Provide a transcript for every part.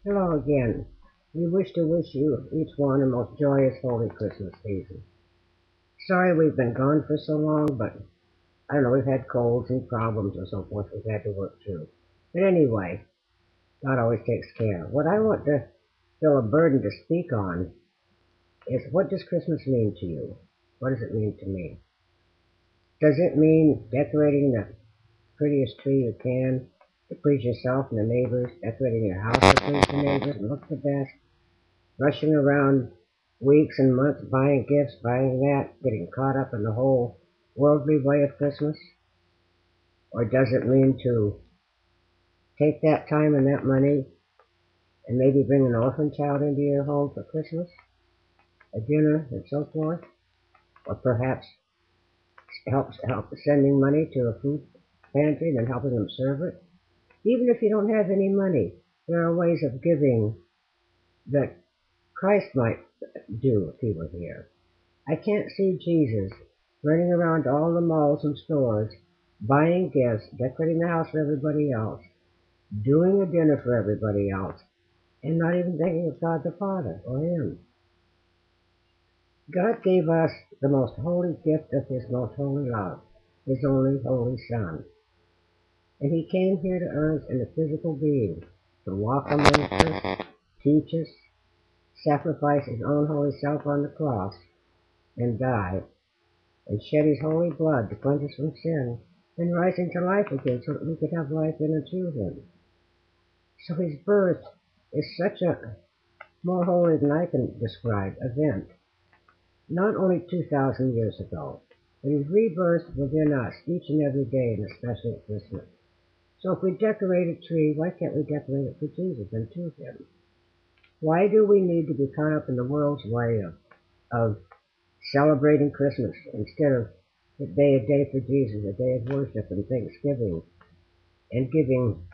Hello again. We wish to wish you, each one, a most joyous Holy Christmas season. Sorry we've been gone for so long, but I don't know, we've had colds and problems and so forth we've had to work through. But anyway, God always takes care. What I want to feel a burden to speak on is, what does Christmas mean to you? What does it mean to me? Does it mean decorating the prettiest tree you can to please yourself and the neighbors, decorating your house to please the neighbors and look the best? Rushing around weeks and months buying gifts, buying that, getting caught up in the whole worldly way of Christmas? Or does it mean to take that time and that money and maybe bring an orphan child into your home for Christmas, a dinner, and so forth? Or perhaps help sending money to a food pantry and helping them serve it? Even if you don't have any money, there are ways of giving that Christ might do if he were here. I can't see Jesus running around to all the malls and stores, buying gifts, decorating the house for everybody else, doing a dinner for everybody else, and not even thinking of God the Father or Him. God gave us the most holy gift of His most holy love, His only holy Son. And He came here to earth in a physical being, to walk amongst us, teach us, sacrifice His own holy self on the cross, and die, and shed His holy blood to cleanse us from sin, and rise into life again so that we could have life in and through Him. So His birth is such a more holy than I can describe event. Not only 2,000 years ago, but His rebirth within us each and every day, and especially at Christmas. So if we decorate a tree, why can't we decorate it for Jesus and to Him? Why do we need to be caught up in the world's way of celebrating Christmas instead of a day for Jesus, a day of worship and thanksgiving, and giving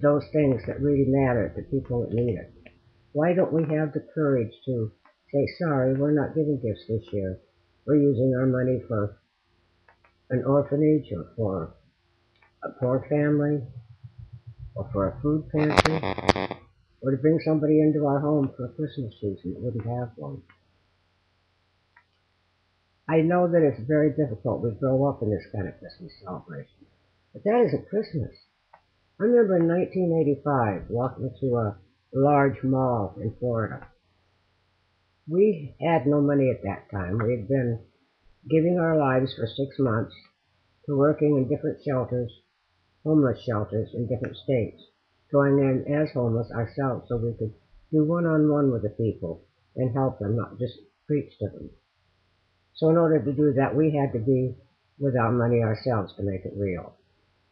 those things that really matter to people that need it? Why don't we have the courage to say, sorry, we're not giving gifts this year. We're using our money for an orphanage or for a poor family or for a food pantry or to bring somebody into our home for a Christmas season that wouldn't have one. I know that it's very difficult. We grow up in this kind of Christmas celebration. But that isn't Christmas. I remember in 1985 walking through a large mall in Florida. We had no money at that time. We had been giving our lives for 6 months to working in different shelters, homeless shelters in different states, going in as homeless ourselves so we could do one-on-one with the people and help them, not just preach to them. So in order to do that, we had to be without money ourselves to make it real.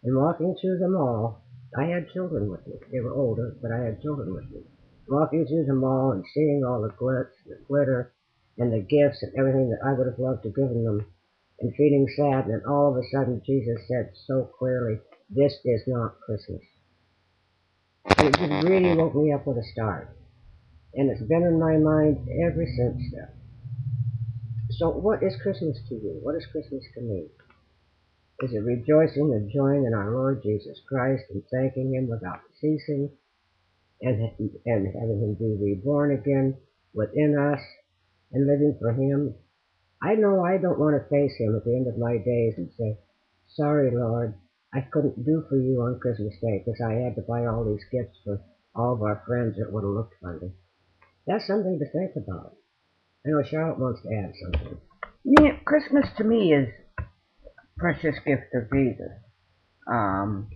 And walking through the mall, I had children with me. They were older, but I had children with me. Walking through the mall and seeing all the glitz, the glitter, and the gifts and everything that I would have loved to give them, and feeling sad, and all of a sudden Jesus said so clearly, this is not Christmas. And it just really woke me up with a start. And it's been in my mind ever since then. So what is Christmas to you? What is Christmas to me? Is it rejoicing and joying in our Lord Jesus Christ and thanking Him without ceasing and having Him be reborn again within us and living for Him? I know I don't want to face Him at the end of my days and say, sorry, Lord, I couldn't do for you on Christmas Day because I had to buy all these gifts for all of our friends that would have looked funny. That's something to think about. I know Charlotte wants to add something. Yeah, Christmas to me is precious gift of Jesus. Um,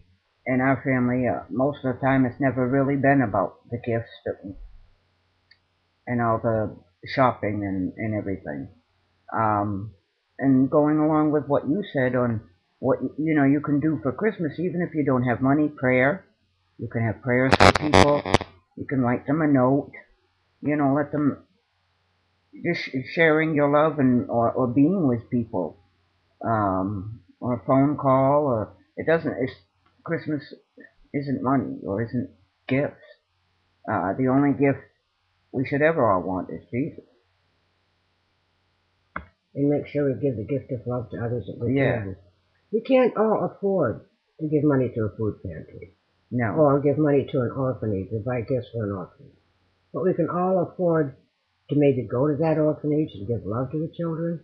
in our family, most of the time, it's never really been about the gifts and all the shopping and everything. Um, and going along with what you said on what you can do for Christmas, even if you don't have money, prayer. You can have prayers for people. You can write them a note. Let them just sharing your love or being with people. Or a phone call, or Christmas isn't money or isn't gifts. The only gift we should ever all want is Jesus. And make sure we give the gift of love to others that we Yeah. can. We can't all afford to give money to a food pantry. No. or give money to an orphanage or buy gifts for an orphanage. But we can all afford to maybe go to that orphanage and give love to the children,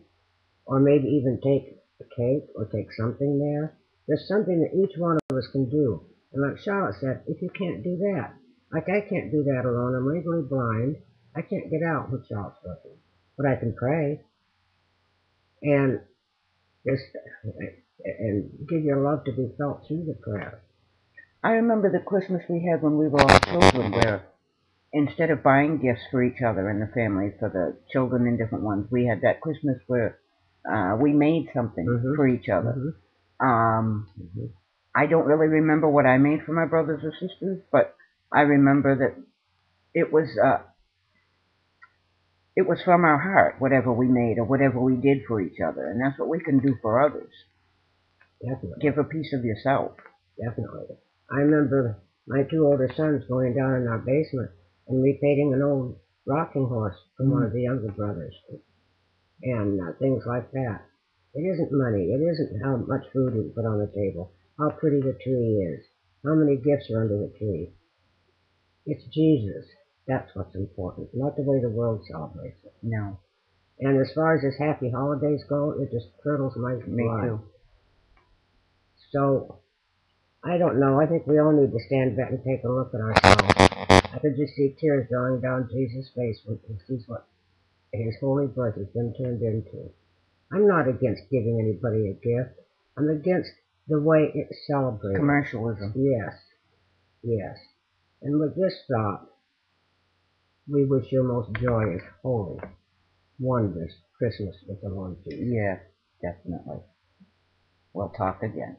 or maybe even take a cake or take something there. There's something that each one of us can do. And like Charlotte said, if you can't do that, like I can't do that alone, I'm legally blind. I can't get out when Charlotte's working. But I can pray and just and give your love to be felt through the prayer. I remember the Christmas we had when we were all children, where instead of buying gifts for each other in the family, for the children and different ones, we had that Christmas where we made something for each other. I don't really remember what I made for my brothers or sisters, but I remember that it was it was from our heart, whatever we made or whatever we did for each other, and that's what we can do for others. Definitely. Give a piece of yourself. Definitely. I remember my two older sons going down in our basement and repainting an old rocking horse from one of the younger brothers, and things like that. It isn't money. It isn't how much food we put on the table, how pretty the tree is, how many gifts are under the tree. It's Jesus. That's what's important, not the way the world celebrates it. No. And as far as this happy holidays go, it just curdles my blood. Me too. So, I don't know. I think we all need to stand back and take a look at ourselves. I could just see tears rolling down Jesus' face when he sees what his holy birth has been turned into. I'm not against giving anybody a gift. I'm against the way it's celebrated. Commercialism. Yes. Yes. And with this thought, we wish you a most joyous, holy, wondrous Christmas with the Lord Jesus. Yeah, definitely. We'll talk again.